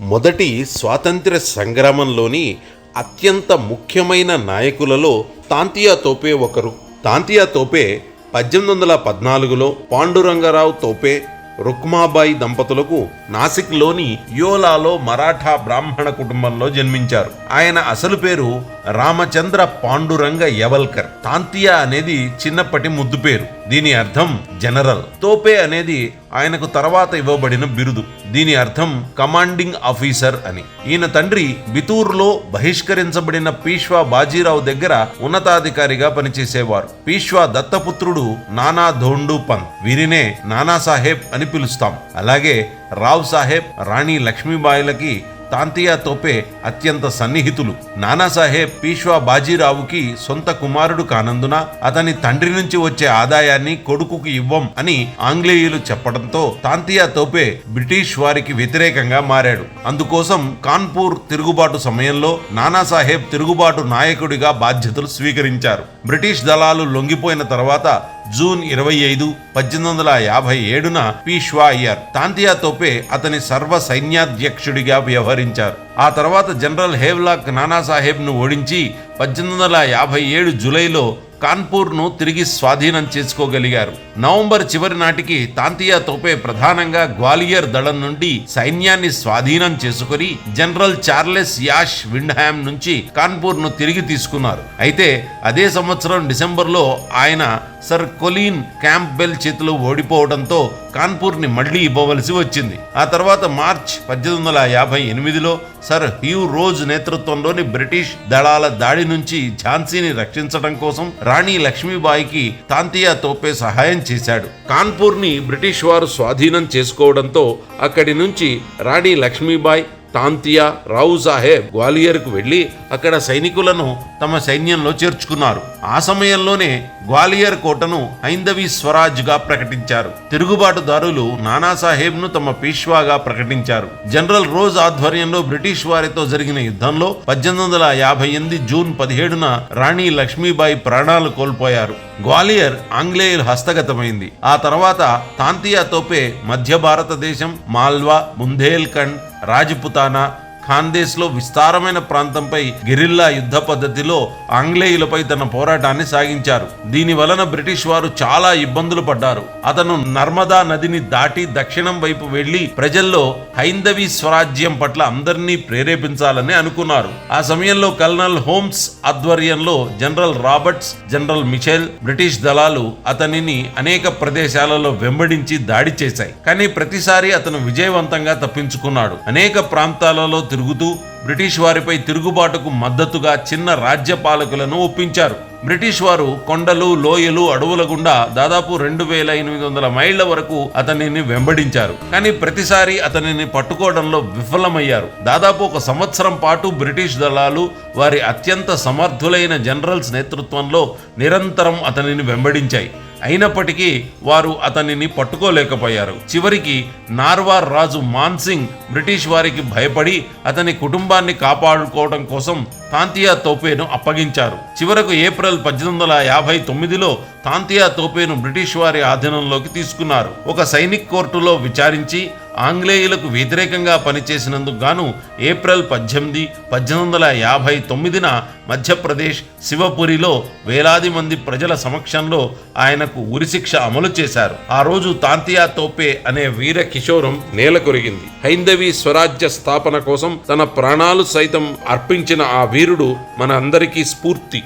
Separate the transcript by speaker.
Speaker 1: మొదటి స్వాతంత్ర్య సంగ్రామంలోని అత్యంత ముఖ్యమైన నాయకులలో తాంతియా తోపే ఒకరు. తాంతియా తోపే 1814లో పాండురంగరావు తోపే, రుక్మాబాయి దంపతులకు నాసిక్లోని యోలాలో మరాఠా బ్రాహ్మణ కుటుంబంలో జన్మించారు. ఆయన అసలు పేరు రామచంద్ర పాండురంగ యవల్కర్. తాంతియా అనేది చిన్నప్పటి ముద్దు పేరు. దీని అర్థం జనరల్. తోపే అనేది ఆయనకు తర్వాత ఇవ్వబడిన బిరుదు. దీని అర్థం కమాండింగ్ ఆఫీసర్ అని. ఈయన తండ్రి బితూర్లో బహిష్కరించబడిన పీష్వా బాజీరావు దగ్గర ఉన్నతాధికారిగా పనిచేసేవారు. పీష్వా దత్తపుత్రుడు నానా ధోండు పంత్. వీరినే నానాసాహెబ్ అని పిలుస్తాం. అలాగే రావ్ సాహెబ్, రాణి లక్ష్మీబాయిలకి తాంతియా తోపే అత్యంత సన్నిహితులు. నానాసాహెబ్ పీష్వా బాజీరావుకి సొంత కుమారుడు కానందున అతని తండ్రి నుంచి వచ్చే ఆదాయాన్ని కొడుకుకి ఇవ్వం అని ఆంగ్లేయులు చెప్పడంతో తాంతియా తోపే బ్రిటిష్ వారికి వ్యతిరేకంగా మారాడు. అందుకోసం కాన్పూర్ తిరుగుబాటు సమయంలో నానాసాహెబ్ తిరుగుబాటు నాయకుడిగా బాధ్యతలు స్వీకరించారు. బ్రిటిష్ దళాలు లొంగిపోయిన తర్వాత జూన్ 25, 1857న పీష్వా అయ్యారు. తాంతియా తోపే అతని సర్వ సైన్యాధ్యక్షుడిగా వ్యవహరించారు. ఆ తర్వాత జనరల్ హేవ్లాక్ నానాసాహెబ్ను ఓడించి 1857 జూలైలో కాన్పూర్ను తిరిగి స్వాధీనం చేసుకోగలిగారు. నవంబర్ చివరి నాటికి తాంతియా తోపే ప్రధానంగా గ్వాలియర్ దళం నుండి సైన్యాన్ని స్వాధీనం చేసుకుని జనరల్ చార్లెస్ యాష్ విండ్హామ్ నుంచి కాన్పూర్ను తిరిగి తీసుకున్నారు. అయితే అదే సంవత్సరం డిసెంబర్లో ఆయన సర్ కొలిన్ క్యాంప్బెల్ చేతిలో ఓడిపోవడంతో కాన్పూర్ని మళ్లీ ఇవ్వవలసి వచ్చింది. ఆ తర్వాత మార్చ్ 1858లో సర్ హ్యూ రోజ్ నేతృత్వంలోని బ్రిటిష్ దళాల దాడి నుంచి ఝాన్సీని రక్షించడం కోసం రాణి లక్ష్మీబాయికి తాంతియా తోపే సహాయం చేశాడు. కాన్పూర్ని బ్రిటిష్ వారు స్వాధీనం చేసుకోవడంతో అక్కడి నుంచి రాణి లక్ష్మీబాయి, తాంతియా, రావు సాహెబ్ గ్వాలియర్కు వెళ్లి అక్కడ సైనికులను తమ సైన్యంలో చేర్చుకున్నారు. ఆ సమయంలోనే గ్వాలియర్ కోటను హైందవీ స్వరాజ్గా ప్రకటించారు. తిరుగుబాటుదారులు నానాసాహెబ్ను తమ పీష్వాగా ప్రకటించారు. జనరల్ రోజ్ ఆధ్వర్యంలో బ్రిటిష్ వారితో జరిగిన యుద్ధంలో 1858 జూన్ 17న రాణి లక్ష్మీబాయి ప్రాణాలు కోల్పోయారు. గ్వాలియర్ ఆంగ్లేయుల హస్తగతమైంది. ఆ తర్వాత తాంతియా తోపే మధ్య భారతదేశం, మాల్వా, బుందేల్ఖండ్, రాజపుతానా, ఖాందేశ్లో విస్తారమైన ప్రాంతంపై గెరిల్లా యుద్ధ పద్ధతిలో ఆంగ్లేయులపై తన పోరాటాన్ని సాగించారు. దీని వలన బ్రిటిష్ వారు చాలా ఇబ్బందులు పడ్డారు. అతను నర్మదా నదిని దాటి దక్షిణం వైపు వెళ్లి ప్రజల్లో హైందవీ స్వరాజ్యం పట్ల అందరినీ ప్రేరేపించాలని అనుకున్నారు. ఆ సమయంలో కల్నల్ హోమ్స్ ఆధ్వర్యంలో general Roberts, general Mitchell British దళాలు అతనిని అనేక ప్రదేశాలలో వెంబడించి దాడి చేశాయి. కానీ ప్రతిసారి అతను విజయవంతంగా తప్పించుకున్నాడు. అనేక ప్రాంతాలలో తిరుగుతూ బ్రిటిష్ వారిపై తిరుగుబాటుకు మద్దతుగా చిన్న రాజ్య పాలకులను ఒప్పించారు. బ్రిటిష్ వారు కొండలు, లోయలు, అడవుల గుండా దాదాపు 2800 మైళ్ల వరకు అతనిని వెంబడించారు. కానీ ప్రతిసారి అతనిని పట్టుకోవడంలో విఫలమయ్యారు. దాదాపు 1 సంవత్సరం పాటు బ్రిటిష్ దళాలు వారి అత్యంత సమర్థులైన జనరల్స్ నేతృత్వంలో నిరంతరం అతనిని వెంబడించాయి. అయినప్పటికీ వారు అతనిని పట్టుకోలేకపోయారు. చివరికి నార్వార్ రాజు మాన్సింగ్ బ్రిటిష్ వారికి భయపడి అతని కుటుంబాన్ని కాపాడుకోవడం కోసం తాంతియా తోపేను అప్పగించారు. చివరకు ఏప్రిల్ 1859లో తాంతియా తోపేను బ్రిటిష్ వారి ఆధీనంలోకి తీసుకున్నారు. ఒక సైనిక్ కోర్టులో విచారించి ఆంగ్లేయులకు వ్యతిరేకంగా పనిచేసినందుకు గాను ఏప్రిల్ 18, 1859న మధ్యప్రదేశ్ శివపురిలో వేలాది మంది ప్రజల సమక్షంలో ఆయనకు ఉరిశిక్ష అమలు చేశారు. ఆ రోజు తాంతియా తోపే అనే వీర కిషోరం నేలకొరిగింది. హైందవీ స్వరాజ్య స్థాపన కోసం తన ప్రాణాలు సైతం అర్పించిన ఆ వీరుడు మన అందరికీ స్ఫూర్తి.